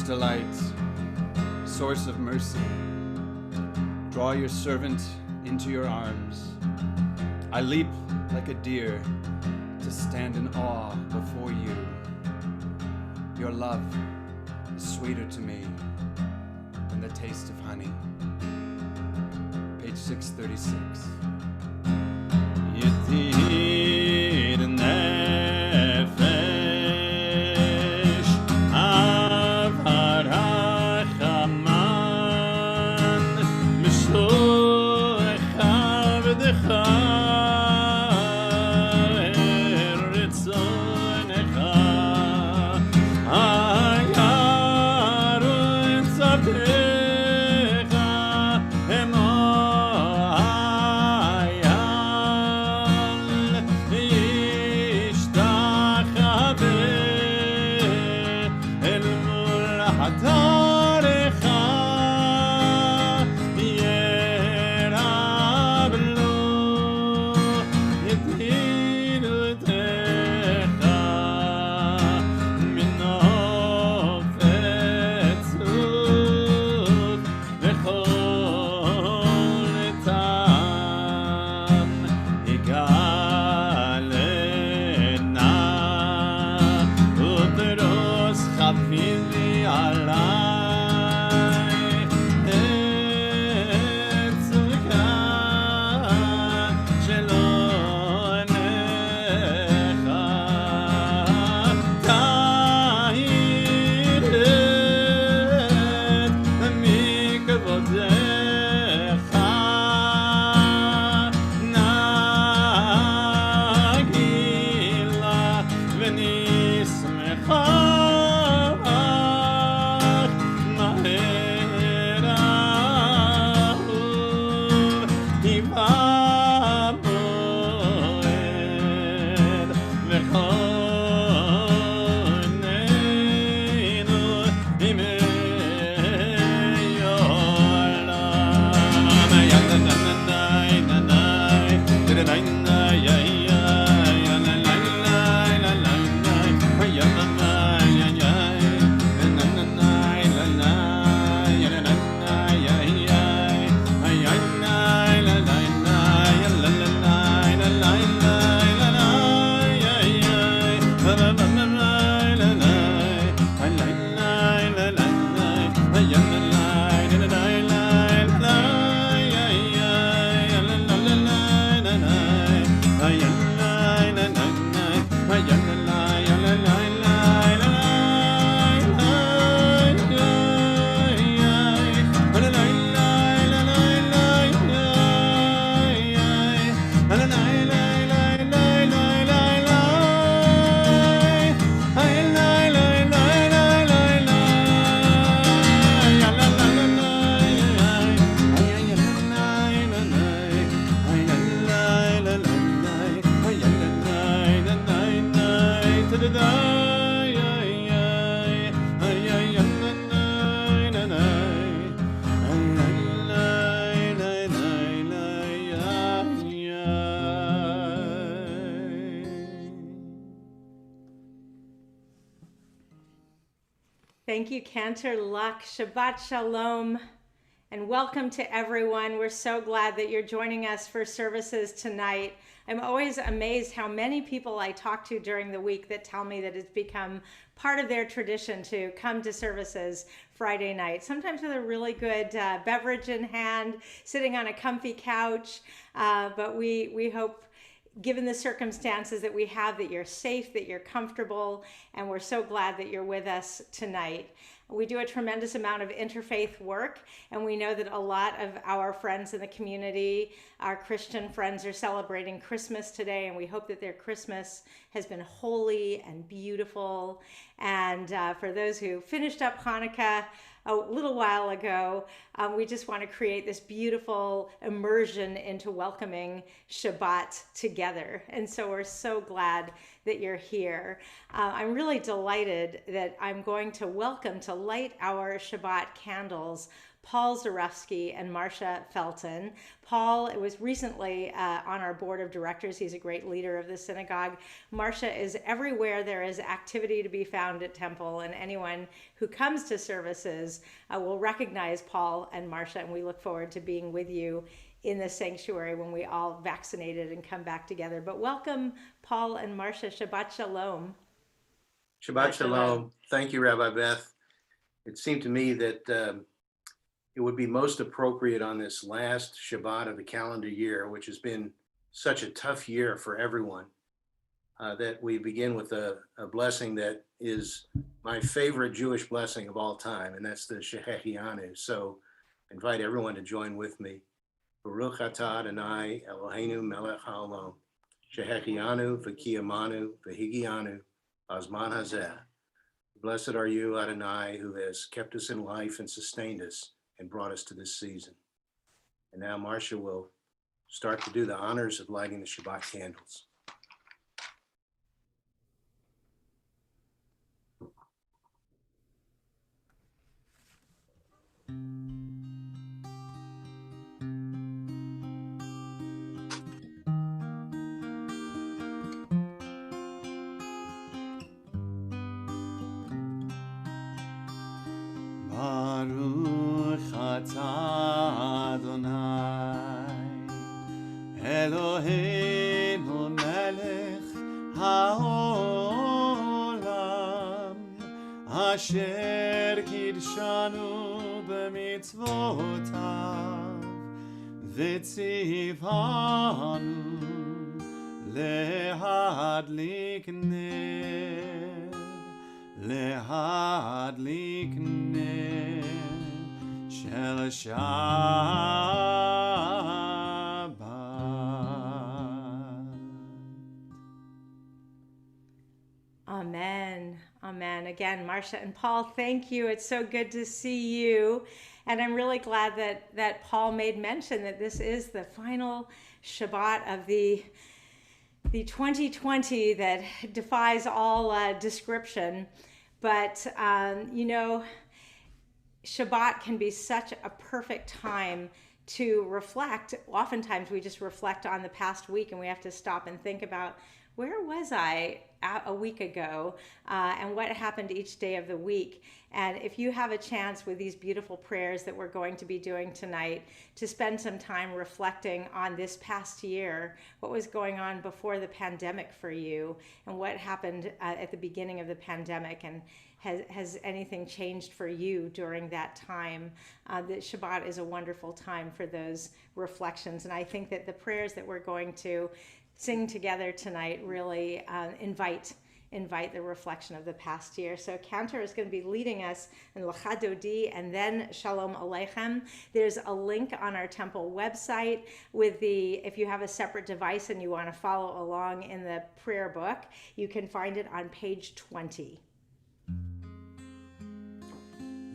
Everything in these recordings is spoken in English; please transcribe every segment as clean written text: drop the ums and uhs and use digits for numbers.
delight, source of mercy, draw your servant into your arms. I leap like a deer to stand in awe before you. Your love is sweeter to me than the taste of honey. Page 636. Yetir nefesh av harachaman mishloch avdecha eretzonecha ayaru etzatecha Thank you, Cantor Luck. Shabbat Shalom, and welcome to everyone. We're so glad that you're joining us for services tonight. I'm always amazed how many people I talk to during the week that tell me that it's become part of their tradition to come to services Friday night, sometimes with a really good beverage in hand, sitting on a comfy couch, but we hope, given the circumstances that we have, that you're safe, that you're comfortable, and we're so glad that you're with us tonight. We do a tremendous amount of interfaith work, and we know that a lot of our friends in the community, our Christian friends, are celebrating Christmas today, and we hope that their Christmas has been holy and beautiful. And for those who finished up Hanukkah a little while ago, we just want to create this beautiful immersion into welcoming Shabbat together. And so we're so glad that you're here. I'm really delighted that I'm going to welcome to light our Shabbat candles Paul Zarefsky and Marcia Felton. Paul was recently on our board of directors. He's a great leader of the synagogue. Marcia is everywhere there is activity to be found at Temple, and anyone who comes to services will recognize Paul and Marcia, and we look forward to being with you in the sanctuary when we all vaccinated and come back together. But welcome, Paul and Marcia. Shabbat Shalom. Shabbat Shalom. Thank you, Rabbi Beth. It seemed to me that it would be most appropriate on this last Shabbat of the calendar year, which has been such a tough year for everyone, that we begin with a blessing that is my favorite Jewish blessing of all time, and that's the Shehechianu. So I invite everyone to join with me. Baruch atah Adonai Eloheinu melech haolam, Shehechianu v'kiyamanu v'higianu azman hazeh. Blessed are you, Adonai, who has kept us in life and sustained us and brought us to this season. And now Marcia will start to do the honors of lighting the Shabbat candles. Baruch atah Adonai Eloheinu melech haolam asher kidshanu b'mitzvotav v'tzivanu lehadlik ner lehadlik ner shel Shabbat. Amen. Amen. Again, Marcia and Paul, thank you. It's so good to see you. And I'm really glad that Paul made mention that this is the final Shabbat of the 2020 that defies all description. But, Shabbat can be such a perfect time to reflect. Oftentimes we just reflect on the past week and we have to stop and think about, where was I a week ago, and what happened each day of the week. And if you have a chance with these beautiful prayers that we're going to be doing tonight to spend some time reflecting on this past year, what was going on before the pandemic for you, and what happened at the beginning of the pandemic, and has anything changed for you during that time? That Shabbat is a wonderful time for those reflections. And I think that the prayers that we're going to sing together tonight really invite the reflection of the past year. So Cantor is going to be leading us in Lecha Dodi and then Shalom Aleichem. There's a link on our temple website if you have a separate device and you want to follow along in the prayer book, you can find it on page 20.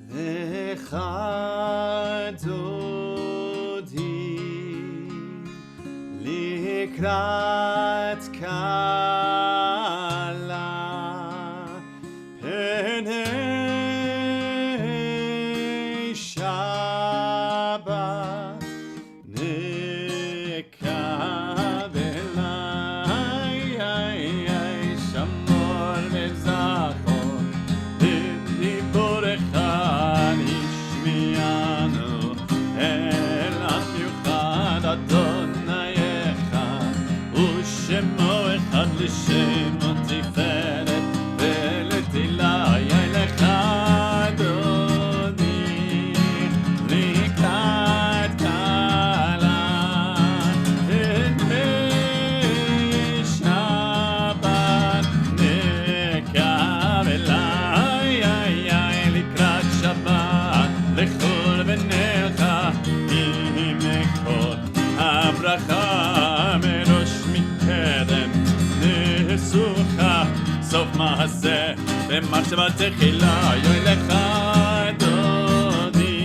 Lecha Dodi Likrat Kala Penei Shabbat Nekabelai Shamor Mezachor Diborecha Nishmianu El Amiuchad Adonayecha Ushemo Echad L'Shem Tiferet Ve'letila Yelecha Dodi Likrat Kala Penei Shabbat Nekabelai Likrat Shabbat Lechol V'necha Imekot Abracha Merosh Mikedem Nesucha Sof Mahaseh B'machshava Techila Yolecha Dodi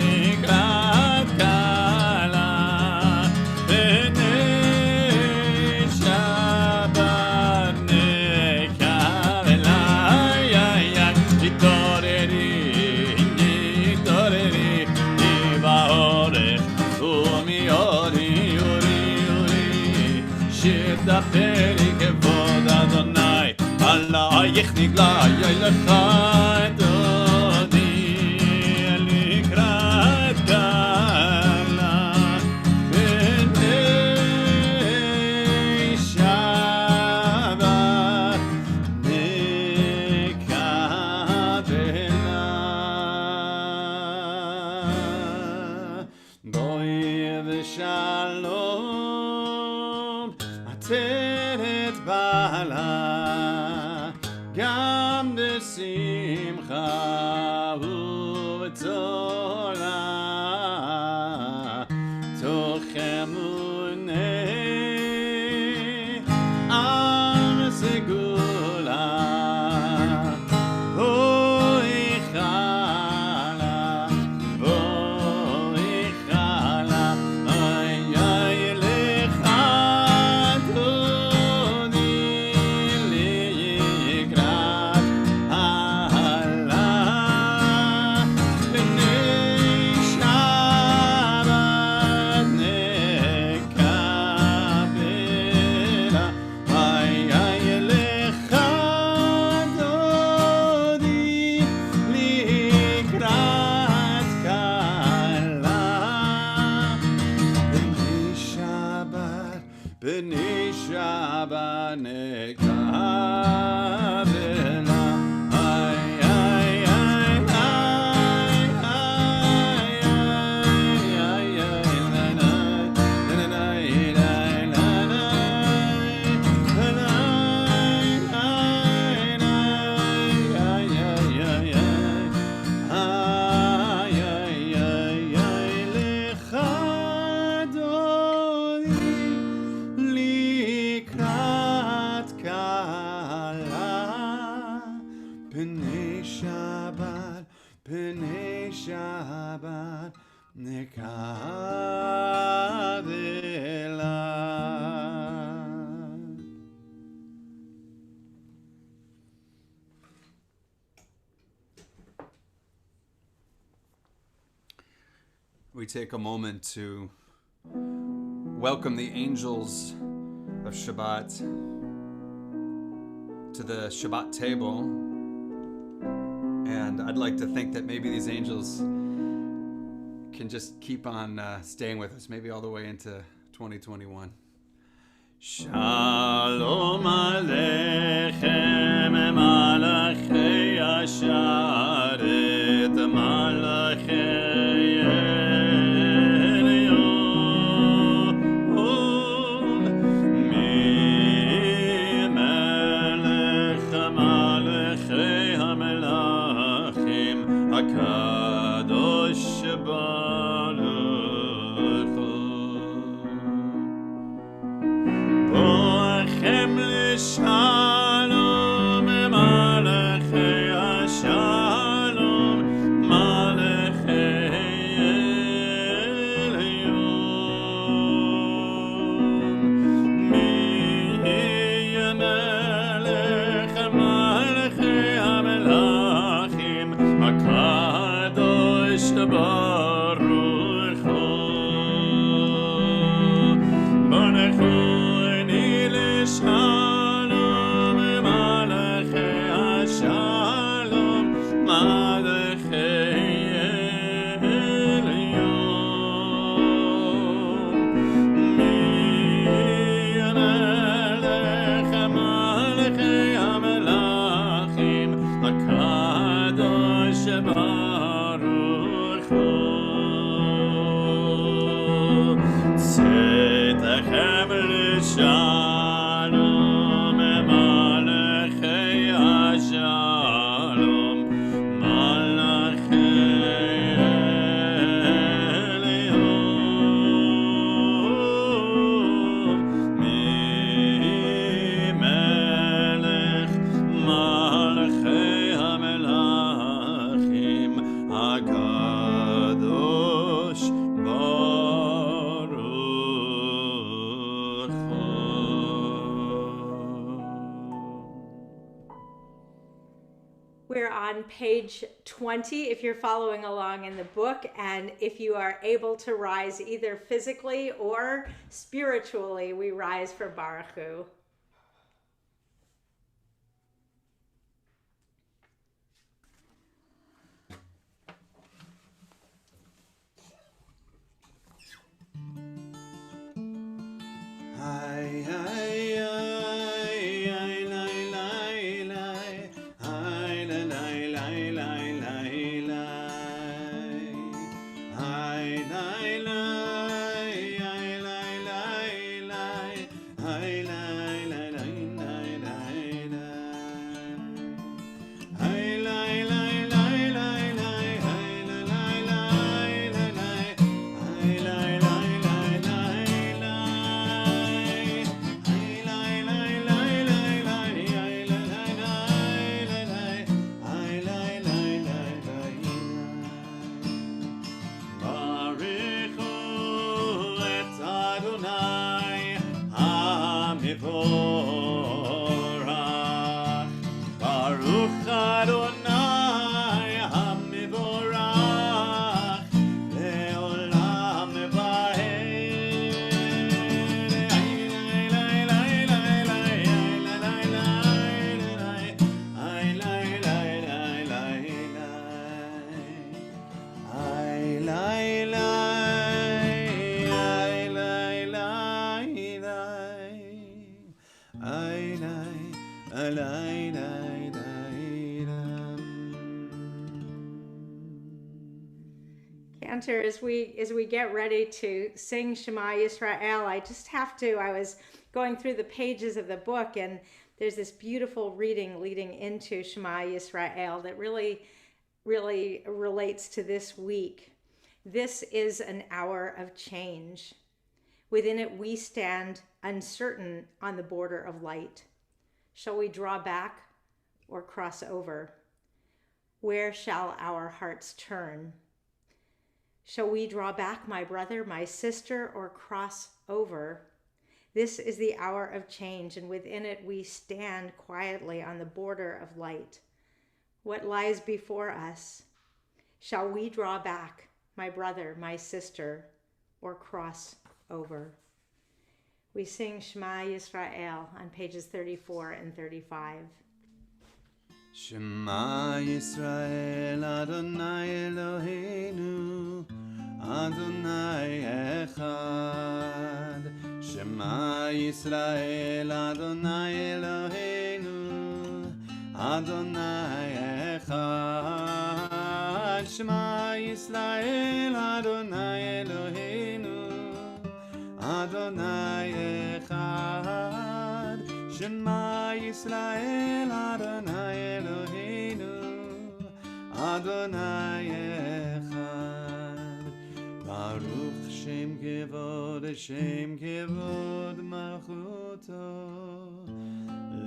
Likrat Kala Penei Shabbat Nekabelai Yitoreri לדבר כבוד אדוני, עלייך נגלה לך אדוני, לקראת גאלה בני שבת נקבלה. בואי ושלום עטרת בעלה, גם בשמחה ובצולה, תוך אמוני עם סגולה. בואי חלה, בואי חלה, איי איי לך אדוני, לקראת העלה בני שבת נקבלה. איי איי לך אדוני, לקראת כלה בני שבת נקבלה. איי איי איי איי איי לך אדוני, לקראת כלה בני שבת נקבלה. We take a moment to welcome the angels of Shabbat to the Shabbat table. And I'd like to think that maybe these angels can just keep on staying with us, maybe all the way into 2021. Shalom Aleichem Malachei Asharet Malachei Elyon Mi Melech Malachei HaMelachim HaKadosh Baruch Hu Boachem L'Shalom Malachei HaShalom Malachei Elyon Mi Melech Malachei HaMelachim HaKadosh Baruch Hu Baruch Hu Shalom Malachei HaShalom Malachei Elyon Mi Melech Malachei HaMelachim HaKadosh Baruch Hu Tzedachem L'Shalom Malachei HaShalom Malachei Elyon Mi Melech Malachei HaMelachim HaKadosh Baruch Hu page 20 if you're following along in the book, and if you are able to rise either physically or spiritually, we rise for Baruch Hu. Cantor, as we get ready to sing Shema Yisrael, I was going through the pages of the book, and there's this beautiful reading leading into Shema Yisrael that really relates to this week. This is an hour of change. Within it we stand uncertain on the border of light. Shall we draw back or cross over? Where shall our hearts turn? Shall we draw back, my brother, my sister, or cross over? This is the hour of change, and within it we stand quietly on the border of light. What lies before us? Shall we draw back, my brother, my sister, or cross over? We sing Shema Yisrael on pages 34 and 35. Shema Yisrael Adonai Eloheinu Adonai Echad. Shema Yisrael Adonai Eloheinu Adonai Echad. Shema Yisrael Adonai Eloheinu Adonai Echad. Shema Yisrael Adonai Eloheinu Adonai Echad. Baruch Shem Kevod Malchuto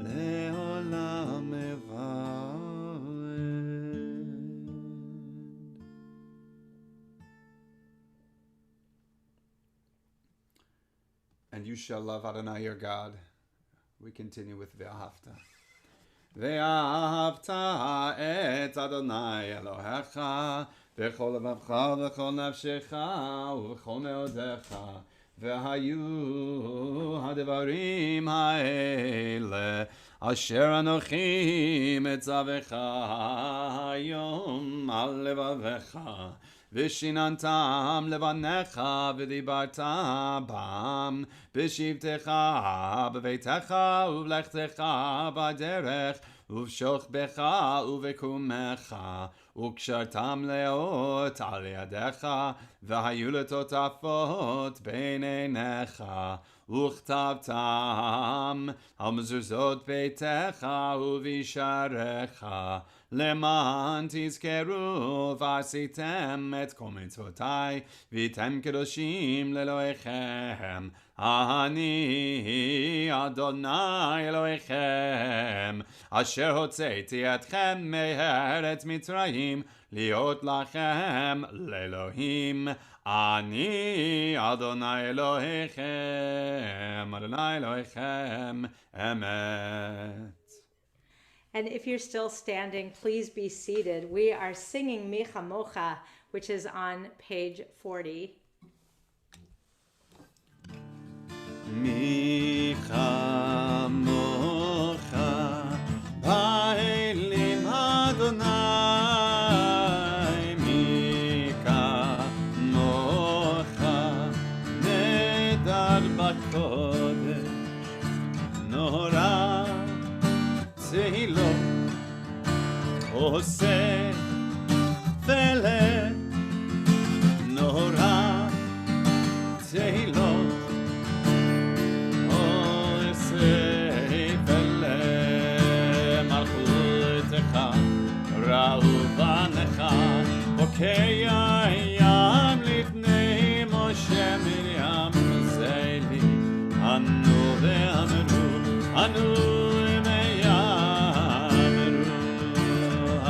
Leolam Eved. And you shall love Adonai your God. We continue with Ve'ahavta. Ve'ahavta et Adonai Elohecha v'chol levavcha v'chol nafshecha v'chol meodecha v'hayu hadavarim ha'ele asher anochi metzavecha hayom al levavecha Vishinantam levanecha v'dibarta bam b'shivtecha b'veitecha uvlechtecha b'derech uvshochbecha uvekumecha ukshartam leot al yadecha v'hayu letotafot b'neinecha uchtavtam al mezuzot beitecha uvisharecha למען תזכרו ועשיתם את כל מצוותיי והייתם קדושים לאלוהיכם אני אדוני אלוהיכם אשר הוצאתי אתכם מארץ מצרים להיות לכם לאלוהים אני אדוני אלוהיכם אדוני אלוהיכם אמת. And if you're still standing, please be seated. We are singing Mi Chamocha, which is on page 40. Mi chamocha ba'elim Adonai, mi kamocha nedar b'kodesh, nora tehilo oseh feleh, nora tehilo Ra'uvanecha Okeyayam Lifnei Moshe Miriam Zeli Anu ve'amru Anu ve'amru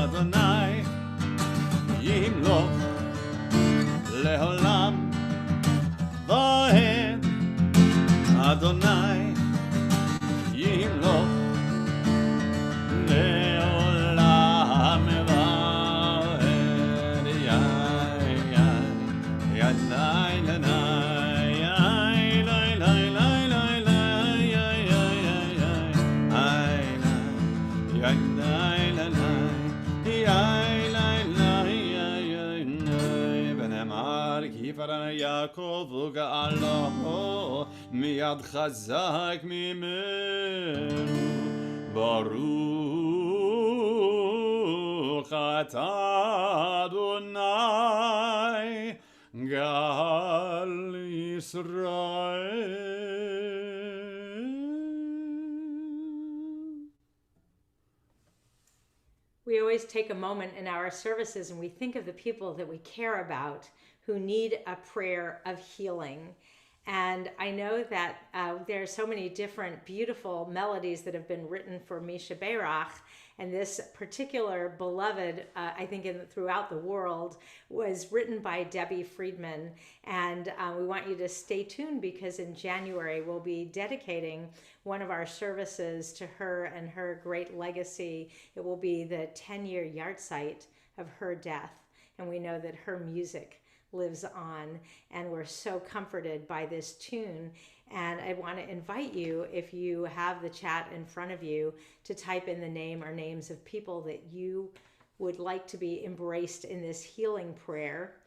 Adonai Yimloch Leholam Va'ed Adonai Yimloch Yaakov uga'alo miyad chazak mimenu Baruch atah Adonai Gal Yisrael. We always take a moment in our services and we think of the people that we care about who need a prayer of healing. And I know that there are so many different beautiful melodies that have been written for Misha Berach, and this particular beloved, I think throughout the world, was written by Debbie Friedman. And we want you to stay tuned because in January we'll be dedicating one of our services to her and her great legacy. It will be the 10-year yahrzeit of her death, and we know that her music lives on, and we're so comforted by this tune. And I want to invite you, if you have the chat in front of you, to type in the name or names of people that you would like to be embraced in this healing prayer.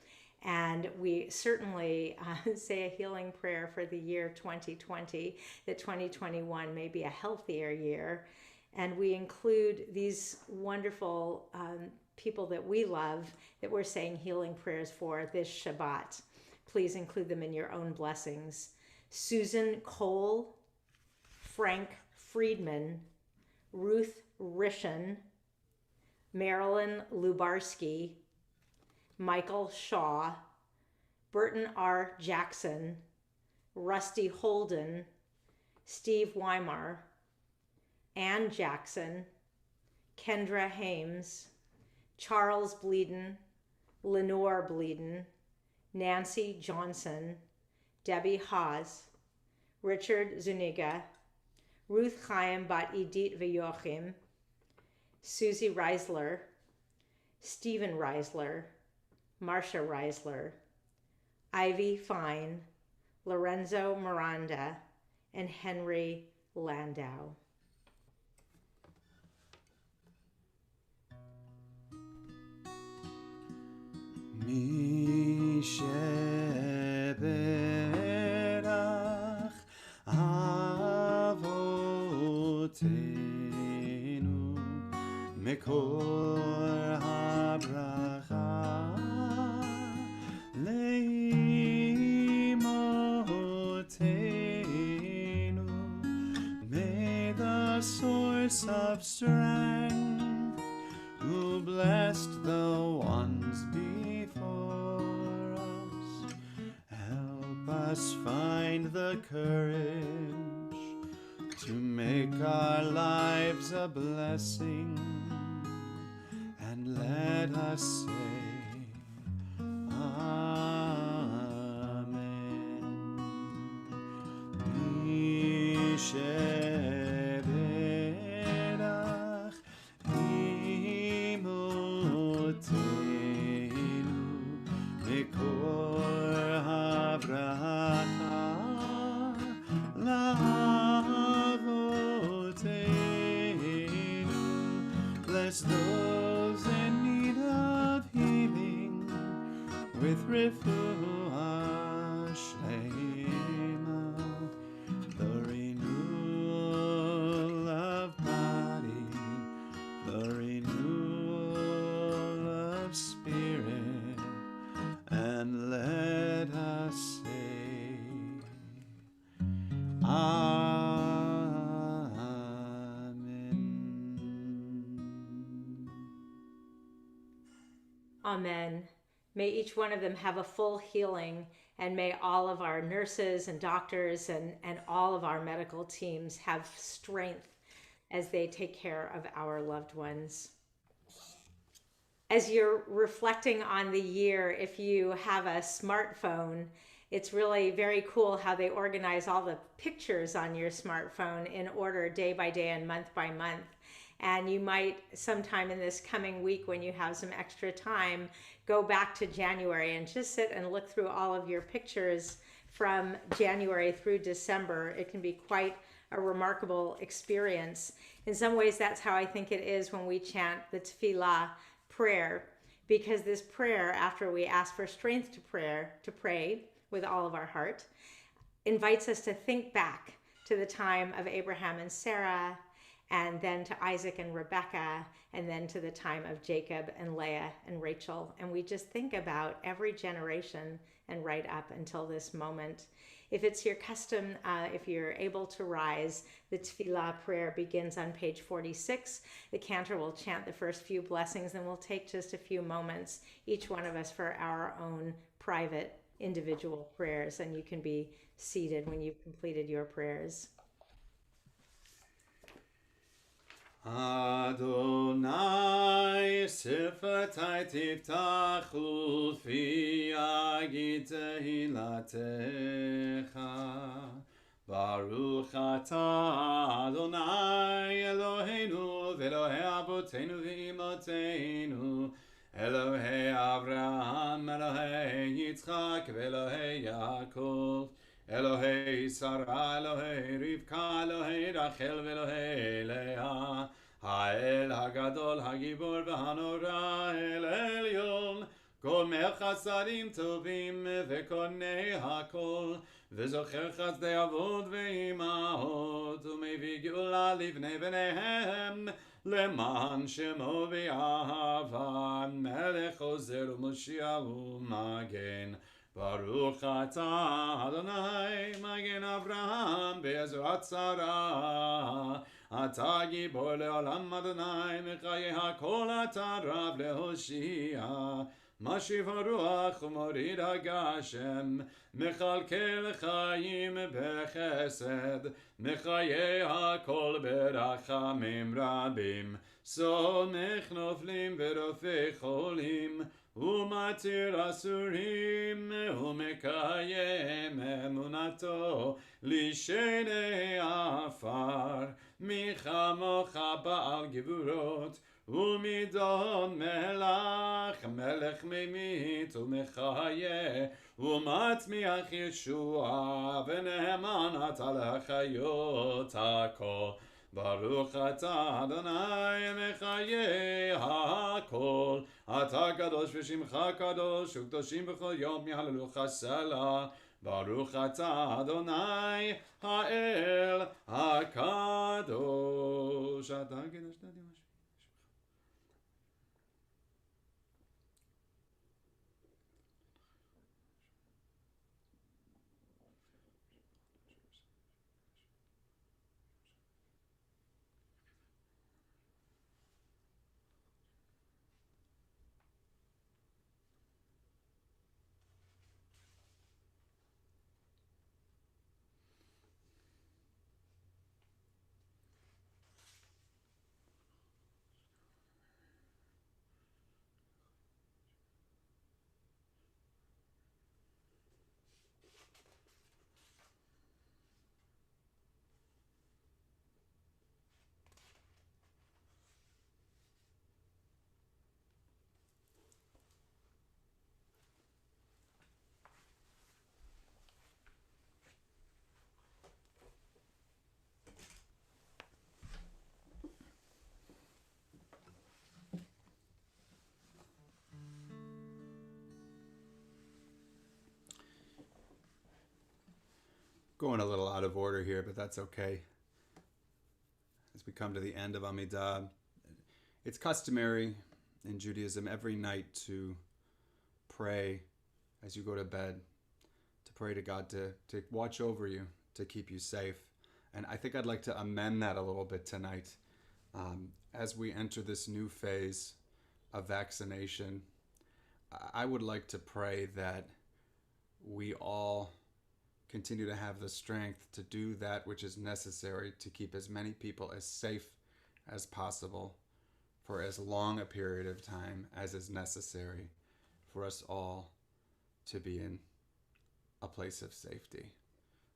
And we certainly say a healing prayer for the year 2020, that 2021 may be a healthier year. And we include these wonderful people that we love that we're saying healing prayers for this Shabbat. Please include them in your own blessings. Susan Cole, Frank Friedman, Ruth Rishan, Marilyn Lubarsky, Michael Shaw, Burton R. Jackson, Rusty Holden, Steve Weimar, Ann Jackson, Kendra Hames, Charles Bleeden, Lenore Bleeden, Nancy Johnson, Debbie Haas, Richard Zuniga, Ruth Chaim bat Edith Veyochim, Susie Reisler, Stephen Reisler, Marcia Reisler, Ivy Fine, Lorenzo Miranda, and Henry Landau. Mi sheberach avotenu mekor habracha leimotenu. May the source of strength who blessed the ones before us help us find the courage to make our lives a blessing, and let us say Amen. Mi sheberach Bless those in need of healing with refuah shlema, the renewal of body, the renewal of spirit, and let us say, Amen. Amen. May each one of them have a full healing, and may all of our nurses and doctors and all of our medical teams have strength as they take care of our loved ones. As you're reflecting on the year, if you have a smartphone, it's really very cool how they organize all the pictures on your smartphone in order day by day and month by month. And you might sometime in this coming week, when you have some extra time, go back to January and just sit and look through all of your pictures from January through December. It can be quite a remarkable experience. In some ways, that's how I think it is when we chant the Tefillah prayer, because this prayer, after we ask for strength to pray with all of our heart, invites us to think back to the time of Abraham and Sarah, and then to Isaac and Rebekah, and then to the time of Jacob and Leah and Rachel. And we just think about every generation and right up until this moment. If it's your custom, if you're able to rise, the Tefillah prayer begins on page 46. The cantor will chant the first few blessings, and we'll take just a few moments, each one of us, for our own private individual prayers. And you can be seated when you've completed your prayers. Adonai sifatai tiftachu fi yagid tehilatecha. Baruch atah Adonai Eloheinu v'Elohei Avotenu v'Imotenu, Elohei Avraham, Elohei Yitzchak, v'Elohei Yaakov, Elohei Sarah, Elohei Rivka, Elohei Rachel, v'Elohei Leah, Ha'el Hagadol, Hagibor, v'Hanora, El Elyon, גומר חסדים טובים וקונה הכל, וזוכר חסדי אבות ואימהות, ומביא גאולה לבני בניהם, למען שמו באהבה, מלך עוזר ומושיע ומגן. ברוך אתה אדוני מגן אברהם בעזרת שרה, אתה גיבור לעולם אדוני, מחיי הכל אתה רב להושיע. משיב הרוח ומוריד הגשם, מכלכל חיים בחסד, מחיי הכל ברחמים רבים, סומך נופלים ורופא חולים, ומתיר אסורים, ומקיים אמונתו לשני עפר. מי כמוך בעל גבורות, ומידון מלך, מלך ממית ומחיה, ומצמיח ישועה, ונאמן אתה לחיות הכל. ברוך אתה אדוני מחיה הכל, אתה קדוש ושמך קדוש, וקדושים בכל יום יהללוך סלה. ברוך אתה אדוני האל הקדוש, אתה קדשת לי משהו. going a little out of order here, but that's okay. As we come to the end of Amidah, it's customary in Judaism every night to pray as you go to bed, to pray to God to watch over you, to keep you safe. And I think I'd like to amend that a little bit tonight. As we enter this new phase of vaccination, I would like to pray that we all continue to have the strength to do that which is necessary to keep as many people as safe as possible for as long a period of time as is necessary for us all to be in a place of safety,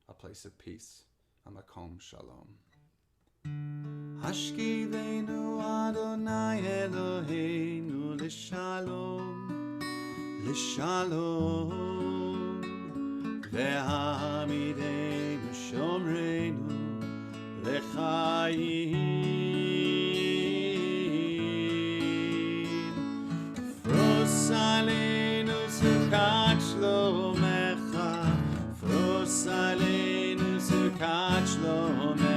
a place of peace, a makom shalom. Hashkivenu Adonai Eloheinu l'shalom, l'shalom. Ve'hamidenu shomreinu l'chaim. Fros aleinu sukat shlomecha, fros aleinu sukat shlomecha.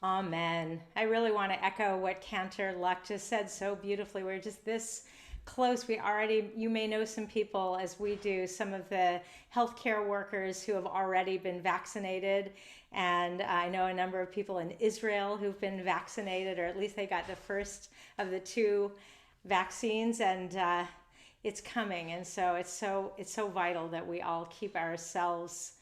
Amen. I really want to echo what Cantor Luck just said so beautifully. We're just this close. You may know some people, as we do, some of the healthcare workers who have already been vaccinated. And I know a number of people in Israel who've been vaccinated, or at least they got the first of the 2 vaccines, and it's coming. And so it's so vital that we all keep ourselves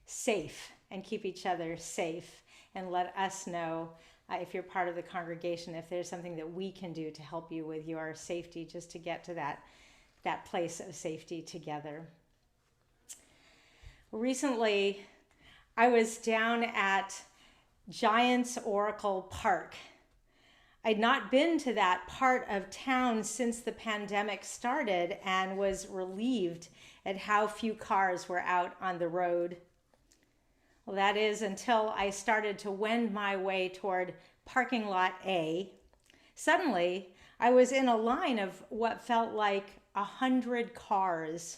safe and keep each other safe. And let us know if you're part of the congregation, if there's something that we can do to help you with your safety, just to get to that place of safety together. Recently, I was down at Giants Oracle Park. I'd not been to that part of town since the pandemic started and was relieved at how few cars were out on the road. Well, that is until I started to wend my way toward parking lot A. Suddenly, I was in a line of what felt like 100 cars.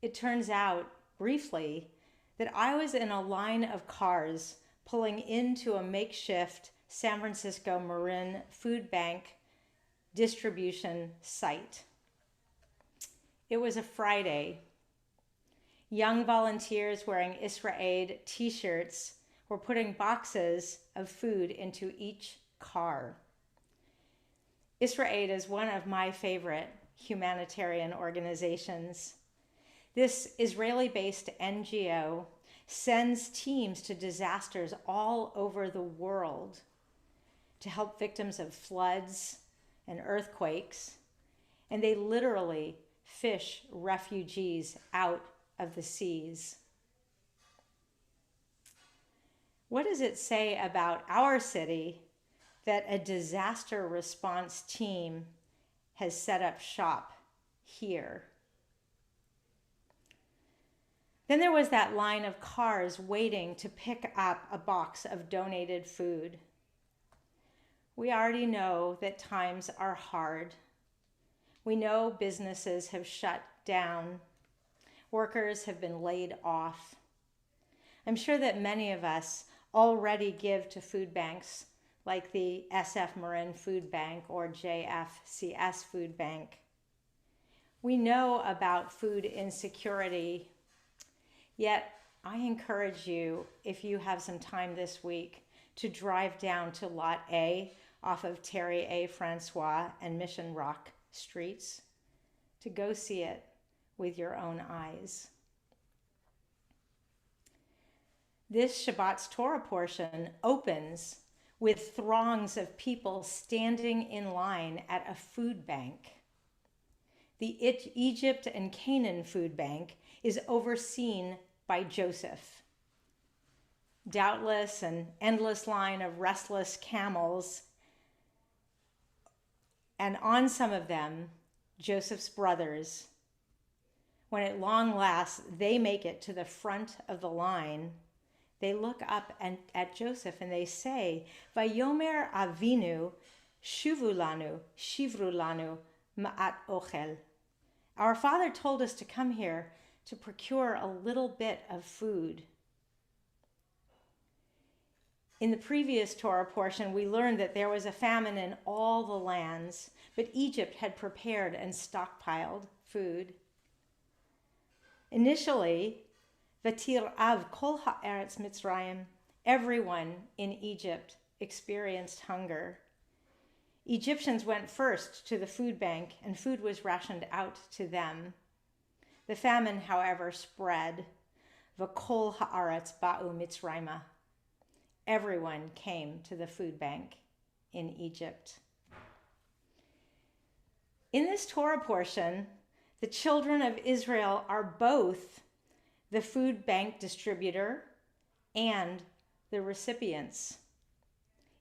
It turns out, briefly, that I was in a line of cars pulling into a makeshift San Francisco Marin food bank distribution site. It was a Friday. Young volunteers wearing Israel t-shirts were putting boxes of food into each car. Israel is one of my favorite humanitarian organizations. This Israeli-based NGO sends teams to disasters all over the world to help victims of floods and earthquakes, and they literally fish refugees out of the seas. What does it say about our city that a disaster response team has set up shop here? Then there was that line of cars waiting to pick up a box of donated food. We already know that times are hard. We know businesses have shut down. Workers have been laid off. I'm sure that many of us already give to food banks like the SF Marin Food Bank or JFCS Food Bank. We know about food insecurity, yet I encourage you, if you have some time this week, to drive down to Lot A off of Terry A. Francois and Mission Rock streets to go see it with your own eyes. This Shabbat's Torah portion opens with throngs of people standing in line at a food bank. The Egypt and Canaan food bank is overseen by Joseph. Doubtless an endless line of restless camels, and on some of them, Joseph's brothers. When at long last they make it to the front of the line, they look up at Joseph and they say, Vayomer Avinu, Shuvru lanu, ma'at ochel. Our father told us to come here to procure a little bit of food. In the previous Torah portion, we learned that there was a famine in all the lands, but Egypt had prepared and stockpiled food. Initially, Vatir av kol ha'eretz Mitzrayim, everyone in Egypt experienced hunger. Egyptians went first to the food bank and food was rationed out to them. The famine, however, spread. V'kol ha'aretz ba'u Mitzrayma. Everyone came to the food bank in Egypt. In this Torah portion, the children of Israel are both the food bank distributor and the recipients.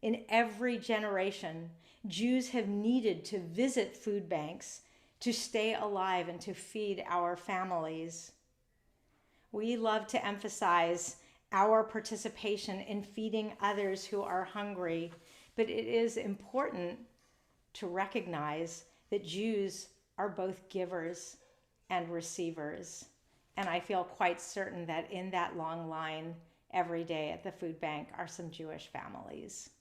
In every generation, Jews have needed to visit food banks to stay alive and to feed our families. We love to emphasize our participation in feeding others who are hungry, but it is important to recognize that Jews are both givers and receivers. And I feel quite certain that in that long line every day at the food bank are some Jewish families.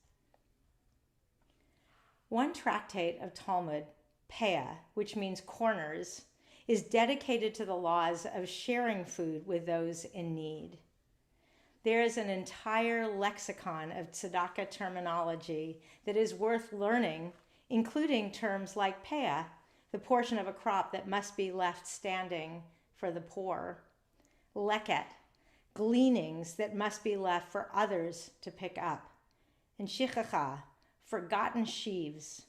One tractate of Talmud, Peah, which means corners, is dedicated to the laws of sharing food with those in need. There is an entire lexicon of tzedakah terminology that is worth learning, including terms like peah, the portion of a crop that must be left standing for the poor, leket, gleanings that must be left for others to pick up, and shichacha, forgotten sheaves.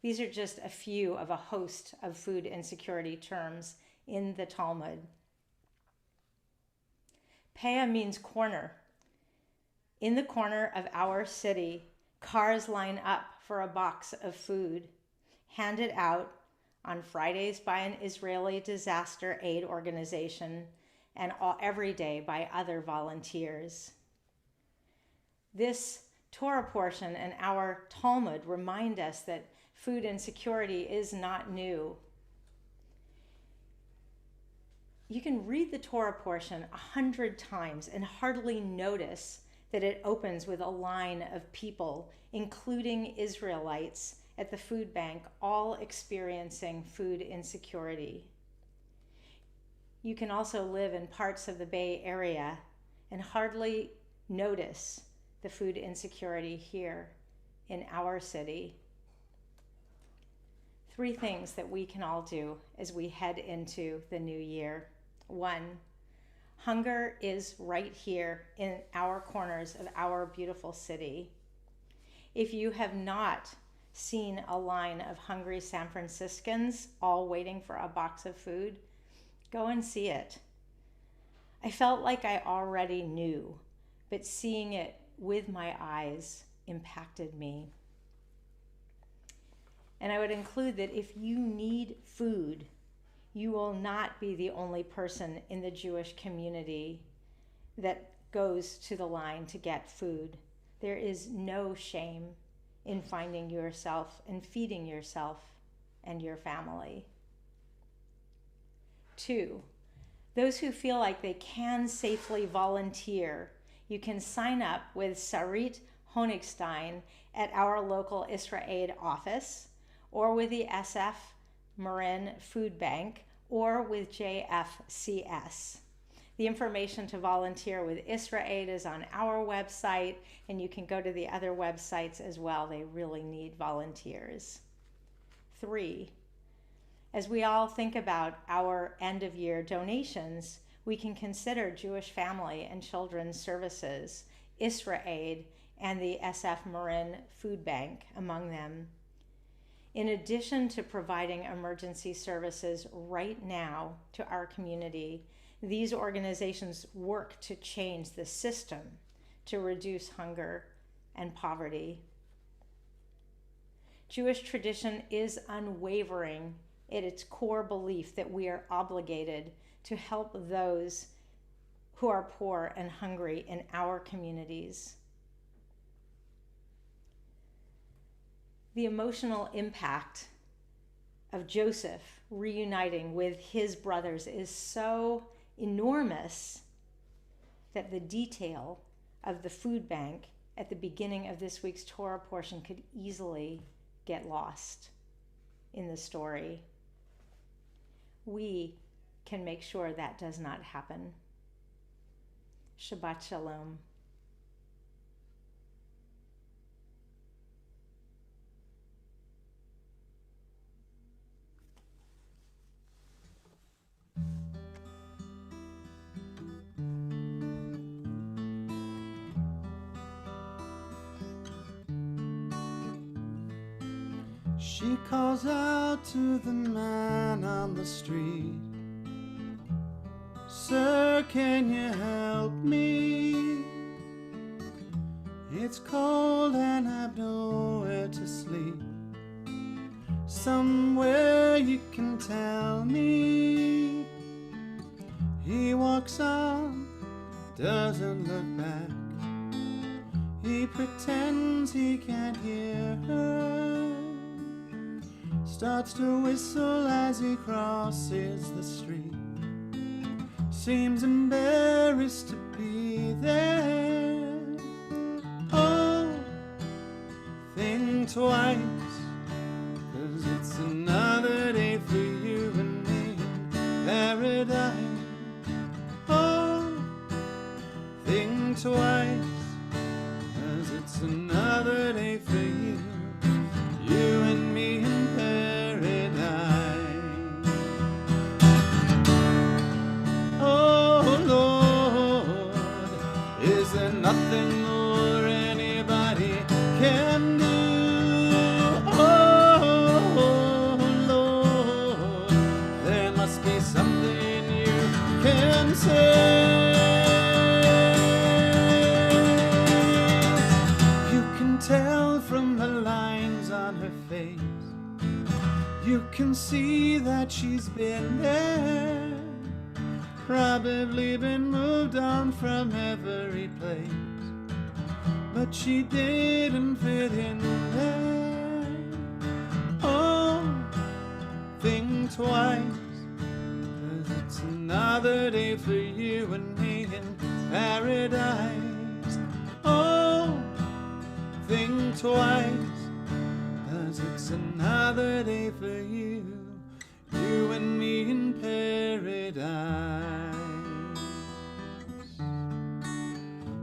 These are just a few of a host of food insecurity terms in the Talmud. Peah means corner. In the corner of our city, cars line up for a box of food, handed out on Fridays by an Israeli disaster aid organization and every day by other volunteers. This Torah portion and our Talmud remind us that food insecurity is not new. You can read the Torah portion 100 times and hardly notice that it opens with a line of people, including Israelites, at the food bank, all experiencing food insecurity. You can also live in parts of the Bay Area and hardly notice the food insecurity here in our city. 3 things that we can all do as we head into the new year. 1, hunger is right here in our corners of our beautiful city. If you have not seen a line of hungry San Franciscans all waiting for a box of food, go and see it. I felt like I already knew, but seeing it with my eyes impacted me. And I would include that if you need food, you will not be the only person in the Jewish community that goes to the line to get food. There is no shame in finding yourself and feeding yourself and your family. 2, those who feel like they can safely volunteer, you can sign up with Sarit Honigstein at our local Isra Aid office, or with the SF Marin Food Bank, or with JFCS. The information to volunteer with Isra Aid is on our website, and you can go to the other websites as well. They really need volunteers. 3, as we all think about our end of year donations, we can consider Jewish Family and Children's Services, Isra Aid, and the SF Marin Food Bank among them. In addition to providing emergency services right now to our community, these organizations work to change the system to reduce hunger and poverty. Jewish tradition is unwavering in its core belief that we are obligated to help those who are poor and hungry in our communities. The emotional impact of Joseph reuniting with his brothers is so enormous that the detail of the food bank at the beginning of this week's Torah portion could easily get lost in the story. We can make sure that does not happen. Shabbat Shalom. She calls out to the man on the street, "Sir, can you help me? It's cold and I've nowhere to sleep. Somewhere you can tell me." He walks on, doesn't look back. He pretends he can't hear her, starts to whistle as he crosses the street. Seems embarrassed to be there. Oh, think twice, 'cause it's another day for you and me in paradise. Oh, think twice, 'cause it's another day for you, you and me in paradise. Oh Lord, is there nothing more anybody can do? Oh Lord, there must be something you can say. You can tell from the lines on her face, you can see that she's been there, probably been moved on from every place, but she didn't fit in there. Oh, think twice, 'cause it's another day for you and me in paradise. Oh, think twice, 'cause it's another day for you, you and me in paradise.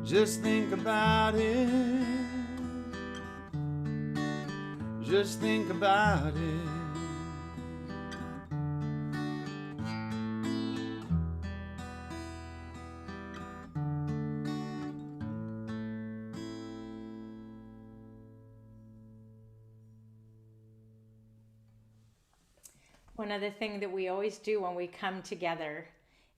Just think about it. Just think about it. One other thing that we always do when we come together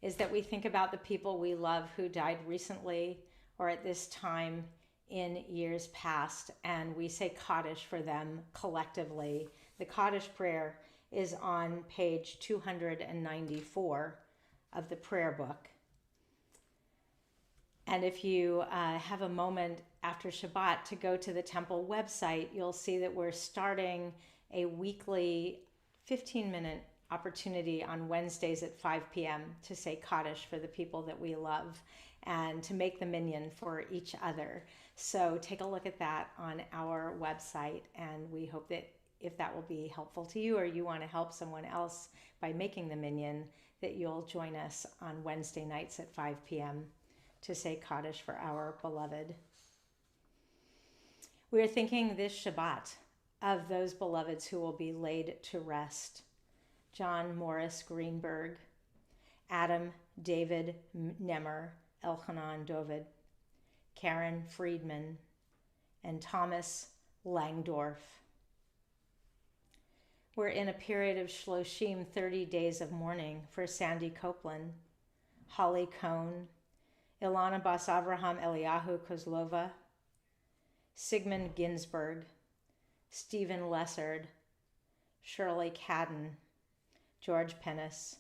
is that we think about the people we love who died recently or at this time in years past, and we say Kaddish for them collectively. The Kaddish prayer is on page 294 of the prayer book. And if you have a moment after Shabbat to go to the temple website, you'll see that we're starting a weekly 15-minute opportunity on Wednesdays at 5 p.m. to say Kaddish for the people that we love and to make the minyan for each other. So take a look at that on our website, and we hope that if that will be helpful to you or you want to help someone else by making the minyan, that you'll join us on Wednesday nights at 5 p.m. to say Kaddish for our beloved. We are thinking this Shabbat of those beloveds who will be laid to rest. John Morris Greenberg, Adam David Nemmer, Elchanan Dovid, Karen Friedman, and Thomas Langdorf. We're in a period of Shloshim, 30 days of mourning for Sandy Copeland, Holly Cohn, Ilana Bas Avraham Eliyahu Kozlova, Sigmund Ginsberg, Stephen Lessard, Shirley Cadden, George Pennis,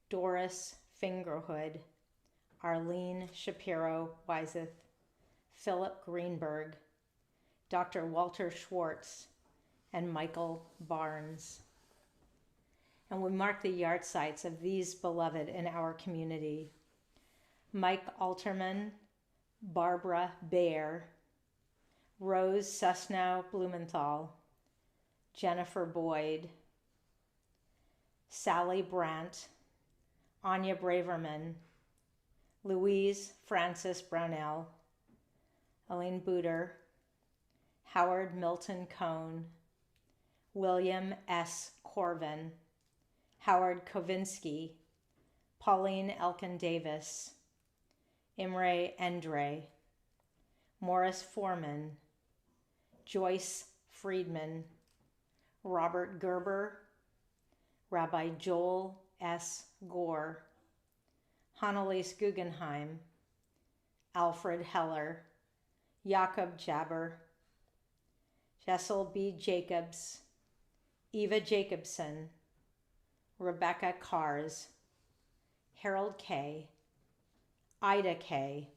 Doris Fingerhood, Arlene Shapiro Weiseth, Philip Greenberg, Dr. Walter Schwartz, and Michael Barnes. And we mark the yahrzeits of these beloved in our community. Mike Alterman, Barbara Baer, Rose Susnow Blumenthal, Jennifer Boyd, Sally Brandt, Anya Braverman, Louise Frances Brownell, Elaine Booter, Howard Milton Cohn, William S. Corvin, Howard Kovinsky, Pauline Elkin Davis, Imre Endre, Morris Foreman, Joyce Friedman, Robert Gerber, Rabbi Joel S. Gore, Annalise Guggenheim, Alfred Heller, Jakob Jabber, Jessel B. Jacobs, Eva Jacobson, Rebecca Kars, Harold K., Ida K.,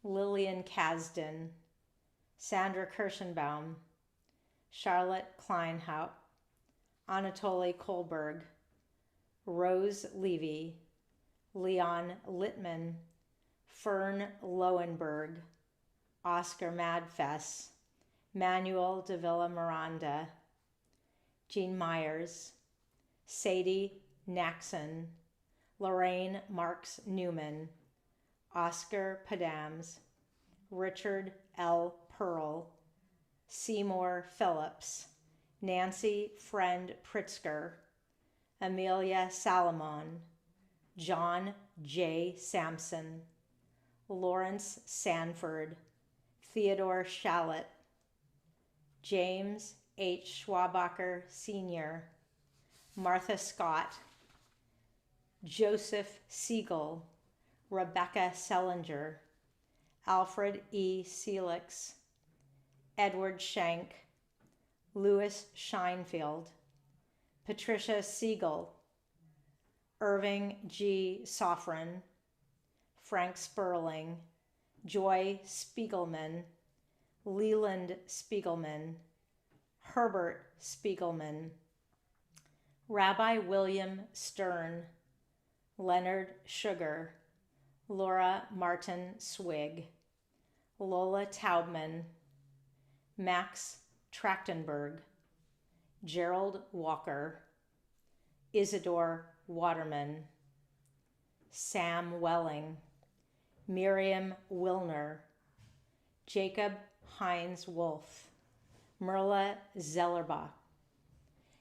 Lillian Kasdan, Sandra Kirschenbaum, Charlotte Kleinhaupt, Anatoly Kohlberg, Rose Levy, Leon Littman, Fern Lowenberg, Oscar Madfess, Manuel de Villa Miranda, Jean Myers, Sadie Naxon, Lorraine Marks Newman, Oscar Padams, Richard L. Pearl, Seymour Phillips, Nancy Friend Pritzker, Amelia Salomon, John J. Sampson, Lawrence Sanford, Theodore Shallett, James H. Schwabacher Sr., Martha Scott, Joseph Siegel, Rebecca Sellinger, Alfred E. Seelix, Edward Schenk, Louis Scheinfeld, Patricia Siegel, Irving G. Sofrin, Frank Sperling, Joy Spiegelman, Leland Spiegelman, Herbert Spiegelman, Rabbi William Stern, Leonard Sugar, Laura Martin Swig, Lola Taubman, Max Trachtenberg, Gerald Walker, Isidore Waterman, Sam Welling, Miriam Wilner, Jacob Heinz Wolf, Merla Zellerbach,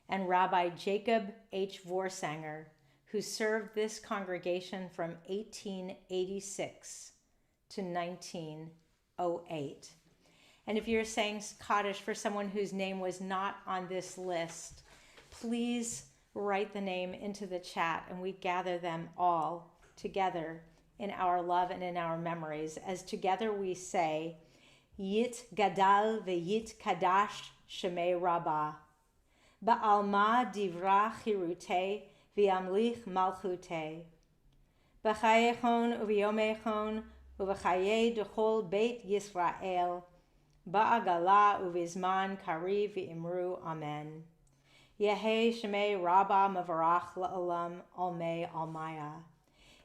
and Rabbi Jacob H. Vorsanger, who served this congregation from 1886 to 1908. And if you're saying Kaddish for someone whose name was not on this list, please write the name into the chat, and we gather them all together in our love and in our memories, as together we say, Yit Gadal ve'Yit Kadash Shemei Rabbah, Ba'alma Divra Chirute V'Amlich Malchute, B'chayechon U'V'yomechon ובחיי דכל בית ישראל, בעגלה ובזמן קריב ואמרו אמן. יהי שמי רבה מברך לעולם עולמי עלמיה.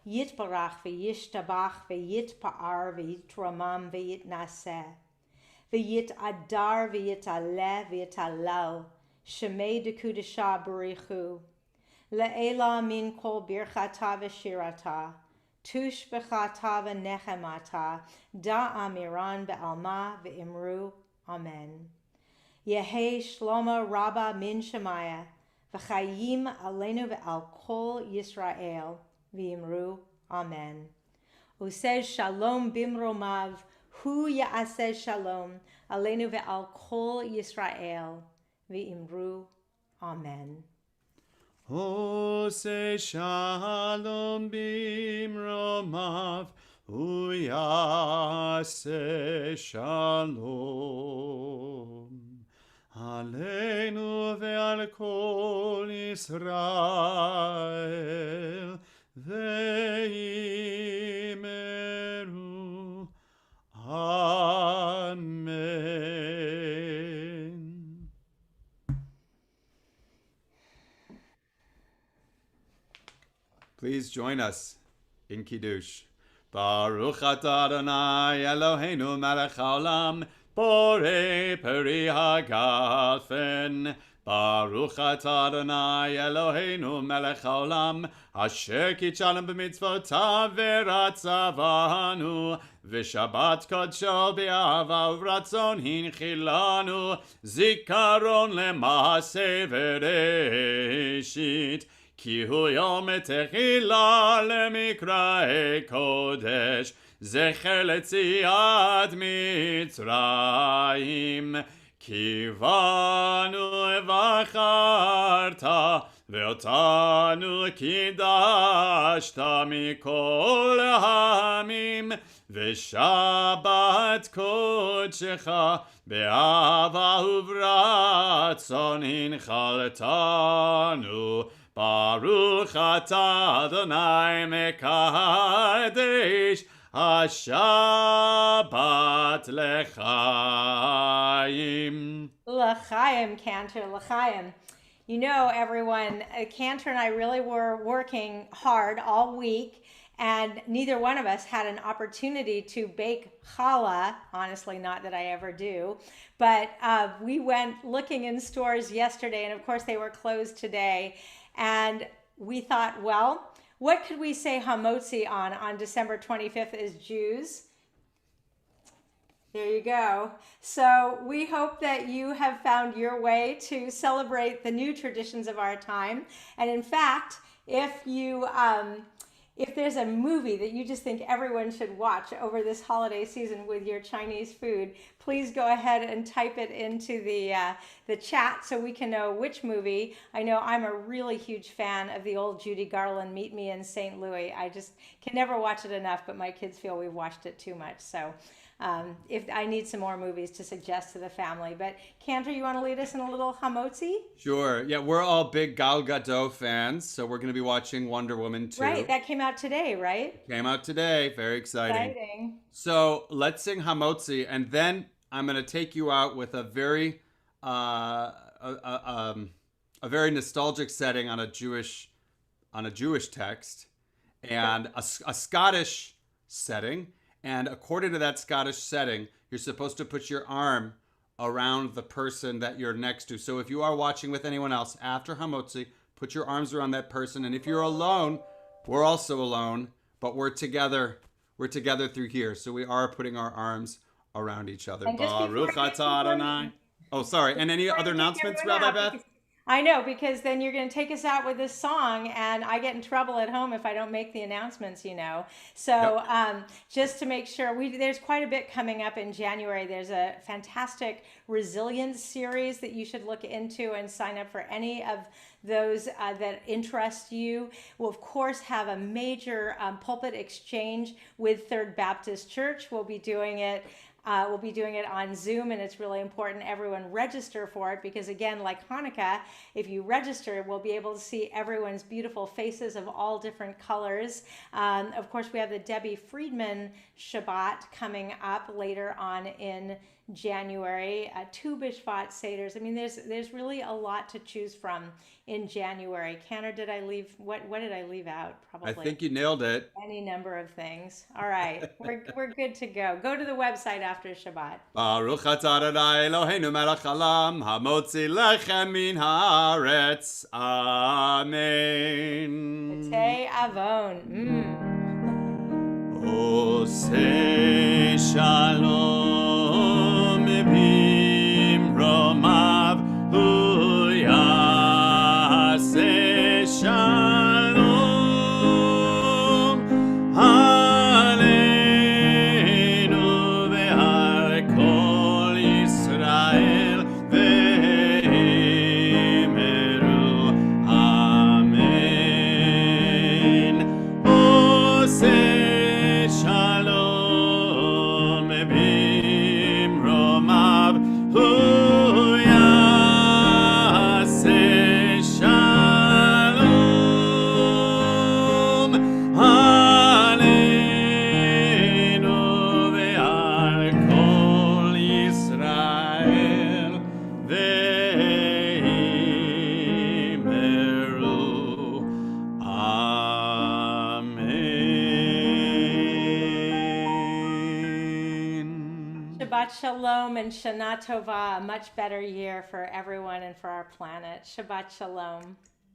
יתברך וישתבח ויתפאר ויתרומם ויתנשא. ויתהדר ויתעלה ויתהלל, שמי דקודשה בריחו. לעילה מן כל ברכתה ושירתה, תושבחתה ונחמתה, דע אמירן בעלמה ואמרו אמן. יהי שלמה רבה מן שמיה, וחיים עלינו ועל כל ישראל, ואמרו אמן. עושה שלום במרומיו, הוא יעשה שלום עלינו ועל כל ישראל, ואמרו אמן. עושה שלום במרומיו, הוא יעשה שלום עלינו ועל כל ישראל, ואמרו amen. Please join us in Kiddush. Baruch atah Adonai Eloheinu melech haolam, borei peri hagafen. Baruch atah Adonai Eloheinu melech haolam, asher kitshanu b'mitzvotav v'ratzavanu, v'shabbat kodsho b'ahava uvratzon hinchilanu, zikaron lema'aseh v'reshit. כי הוא יום תחילה למקראי קודש, זכר ליציאת מצרים. כי בנו בחרת, ואותנו קידשת מכל העמים, ושבת קודשך באהבה וברצון הנחלתנו. Baruch atah Adonai mekadesh ha-shabbat lechaim. L'chaim, Cantor, l'chaim. You know, everyone, Cantor and I really were working hard all week, and neither one of us had an opportunity to bake challah. Honestly, not that I ever do. But we went looking in stores yesterday, and of course they were closed today. And we thought, well, what could we say hamotzi on December 25th as Jews? There you go. So we hope that you have found your way to celebrate the new traditions of our time. And in fact, if there's a movie that you just think everyone should watch over this holiday season with your Chinese food, please go ahead and type it into the chat so we can know which movie. I know I'm a really huge fan of the old Judy Garland, Meet Me in St. Louis. I just can never watch it enough, but my kids feel we've watched it too much. So if I need some more movies to suggest to the family. But Cantor, you want to lead us in a little hamotzi? Sure. Yeah, we're all big Gal Gadot fans, so we're going to be watching Wonder Woman 2. Right, that came out today, right? Came out today. Very exciting. So let's sing hamotzi, and then I'm going to take you out with a very nostalgic setting on a Jewish text, and a Scottish setting. And according to that Scottish setting, you're supposed to put your arm around the person that you're next to. So if you are watching with anyone else after hamotzi, put your arms around that person. And if you're alone, we're also alone, but we're together. We're together through here. So we are putting our arms around each other. Baruch atah Adonai. Oh, sorry. And any other announcements, Rabbi Beth? I know, because then you're going to take us out with this song, and I get in trouble at home if I don't make the announcements, you know. So just to make sure, there's quite a bit coming up in January. There's a fantastic resilience series that you should look into and sign up for any of those that interest you. We'll, of course, have a major pulpit exchange with Third Baptist Church. We'll be doing it We'll be doing it on Zoom, and it's really important everyone register for it because, again, like Hanukkah, if you register, we'll be able to see everyone's beautiful faces of all different colors. Of course, we have the Debbie Friedman Shabbat coming up later on in January, Tu B'Shvat Seders. I mean, there's really a lot to choose from in January. Ken, or did I leave, what did I leave out? Probably. I think you nailed it. Any number of things. All right, we're good to go. Go to the website after Shabbat. Baruch atah Adonai Eloheinu melech haolam hamotzi lechem min haaretz. Amen. Te Avon. Oseh shalom bimromav hu yaseh shalom aleinu ve'al kol Yisrael ve'emeru amen. Oseh shalom bimromav hu yaseh shalom aleinu ve'al kol Yisrael ve'emeru amen. Shabbat Shalom and Shana Tova, a much better year for everyone and for our planet. Shabbat Shalom.